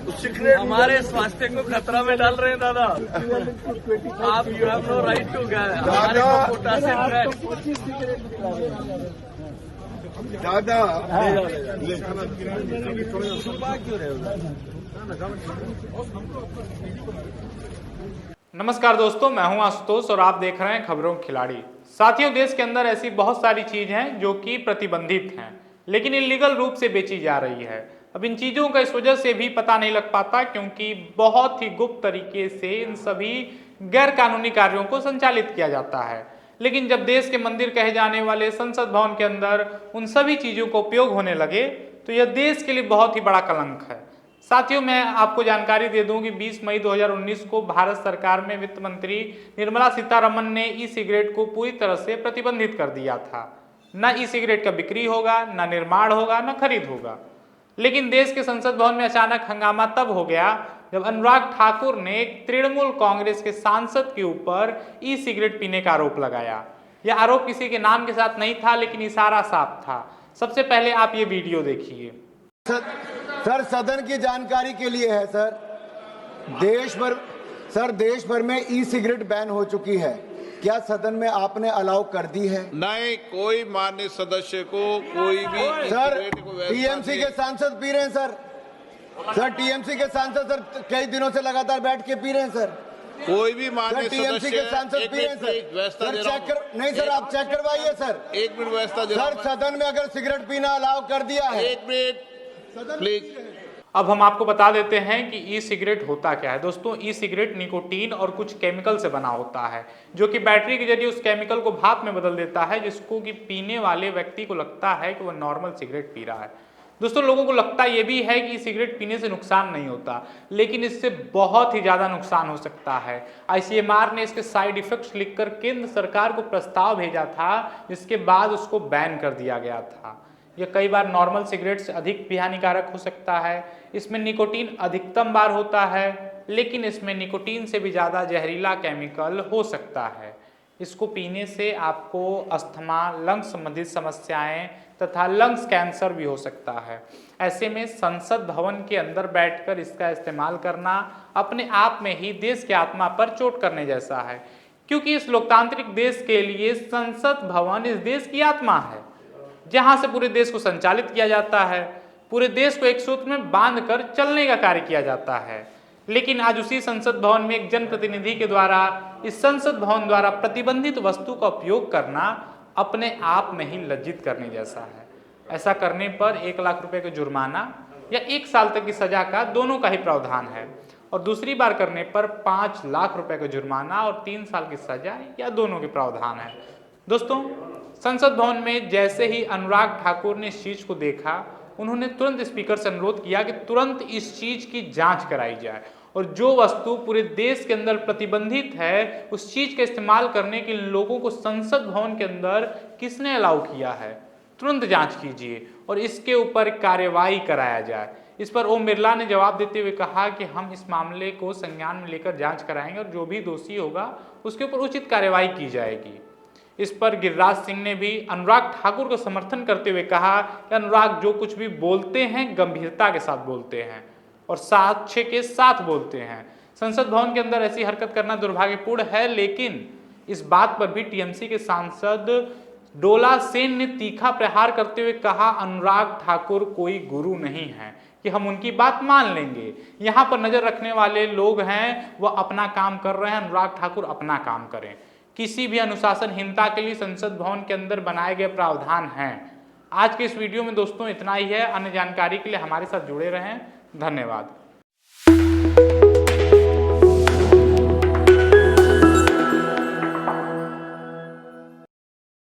हमारे स्वास्थ्य को खतरा में डाल रहे हैं दादा। आप you have no right to हमारे पोटासियम दादा नमस्कार दोस्तों, मैं हूं आशुतोष और आप देख रहे हैं खबरों खिलाड़ी। साथियों, देश के अंदर ऐसी बहुत सारी चीज हैं जो कि प्रतिबंधित हैं लेकिन इलीगल रूप से बेची जा रही है। अब इन चीजों का इस वजह से भी पता नहीं लग पाता क्योंकि बहुत ही गुप्त तरीके से इन सभी गैर कानूनी कार्यों को संचालित किया जाता है। लेकिन जब देश के मंदिर कहे जाने वाले संसद भवन के अंदर उन सभी चीजों का उपयोग होने लगे तो यह देश के लिए बहुत ही बड़ा कलंक है। साथियों, मैं आपको जानकारी दे दूं कि 20 मई 2019 को भारत सरकार में वित्त मंत्री निर्मला सीतारमण ने ई सिगरेट को पूरी तरह से प्रतिबंधित कर दिया था। न ई सिगरेट का बिक्री होगा, न निर्माण होगा, न खरीद होगा। लेकिन देश के संसद भवन में अचानक हंगामा तब हो गया जब अनुराग ठाकुर ने तृणमूल कांग्रेस के सांसद के ऊपर ई सिगरेट पीने का आरोप लगाया। यह आरोप किसी के नाम के साथ नहीं था लेकिन इशारा साफ था। सबसे पहले आप ये वीडियो देखिए। सर, सदन की जानकारी के लिए है सर, देश भर में ई सिगरेट बैन हो चुकी है। क्या सदन में आपने अलाउ कर दी है? नहीं, कोई मान्य सदस्य को कोई भी सर, टीएमसी के सांसद पी रहे हैं सर टीएमसी के सांसद सर कई दिनों से लगातार बैठ के पी रहे हैं सर। कोई भी मान्य टीएमसी के सांसद पी रहे हैं सर नहीं सर, आप चेक करवाइए सर। एक मिनट व्यवस्था सर, सदन में अगर सिगरेट पीना अलाउ कर दिया है। एक मिनट प्लीज। अब हम आपको बता देते हैं कि ई सिगरेट होता क्या है। दोस्तों, ई सिगरेट निकोटीन और कुछ केमिकल से बना होता है जो कि बैटरी के जरिए उस केमिकल को भाप में बदल देता है, जिसको कि पीने वाले व्यक्ति को लगता है कि वह नॉर्मल सिगरेट पी रहा है। दोस्तों, लोगों को लगता ये भी है कि सिगरेट पीने से नुकसान नहीं होता, लेकिन इससे बहुत ही ज्यादा नुकसान हो सकता है। आईसीएमआर ने इसके साइड इफेक्ट्स लिखकर केंद्र सरकार को प्रस्ताव भेजा था, जिसके बाद उसको बैन कर दिया गया था। यह कई बार नॉर्मल सिगरेट से अधिक भी हानिकारक हो सकता है। इसमें निकोटीन अधिकतम बार होता है, लेकिन इसमें निकोटीन से भी ज़्यादा जहरीला केमिकल हो सकता है। इसको पीने से आपको अस्थमा, लंग्स संबंधित समस्याएं तथा लंग्स कैंसर भी हो सकता है। ऐसे में संसद भवन के अंदर बैठकर इसका इस्तेमाल करना अपने आप में ही देश की आत्मा पर चोट करने जैसा है, क्योंकि इस लोकतांत्रिक देश के लिए संसद भवन इस देश की आत्मा है, जहां से पूरे देश को संचालित किया जाता है, पूरे देश को एक सूत्र में बांधकर चलने का कार्य किया जाता है। लेकिन आज उसी संसद भवन में एक जनप्रतिनिधि के द्वारा इस संसद भवन द्वारा प्रतिबंधित वस्तु का उपयोग करना अपने आप में ही लज्जित करने जैसा है। ऐसा करने पर 1 लाख रुपए का जुर्माना या 1 साल तक की सजा का दोनों का ही प्रावधान है, और दूसरी बार करने पर 5 लाख रुपए का जुर्माना और 3 साल की सजा या दोनों के प्रावधान है। दोस्तों, संसद भवन में जैसे ही अनुराग ठाकुर ने इस चीज को देखा, उन्होंने तुरंत स्पीकर से अनुरोध किया कि तुरंत इस चीज की जांच कराई जाए और जो वस्तु पूरे देश के अंदर प्रतिबंधित है उस चीज का इस्तेमाल करने के लोगों को संसद भवन के अंदर किसने अलाउ किया है, तुरंत जांच कीजिए और इसके ऊपर कार्यवाही कराया जाए। इस पर ओम बिरला ने जवाब देते हुए कहा कि हम इस मामले को संज्ञान में लेकर जांच कराएंगे और जो भी दोषी होगा उसके ऊपर उचित कार्यवाही की जाएगी। इस पर गिरिराज सिंह ने भी अनुराग ठाकुर को समर्थन करते हुए कहा कि अनुराग जो कुछ भी बोलते हैं गंभीरता के साथ बोलते हैं और साक्ष्य के साथ बोलते हैं। संसद भवन के अंदर ऐसी हरकत करना दुर्भाग्यपूर्ण है, लेकिन इस बात पर भी टीएमसी के सांसद डोला सेन ने तीखा प्रहार करते हुए कहा, अनुराग ठाकुर कोई गुरु नहीं है कि हम उनकी बात मान लेंगे। यहाँ पर नजर रखने वाले लोग हैं वह अपना काम कर रहे हैं, अनुराग ठाकुर अपना काम करें। किसी भी अनुशासनहीनता के लिए संसद भवन के अंदर बनाए गए प्रावधान हैं। आज के इस वीडियो में दोस्तों इतना ही है। अन्य जानकारी के लिए हमारे साथ जुड़े रहें। धन्यवाद।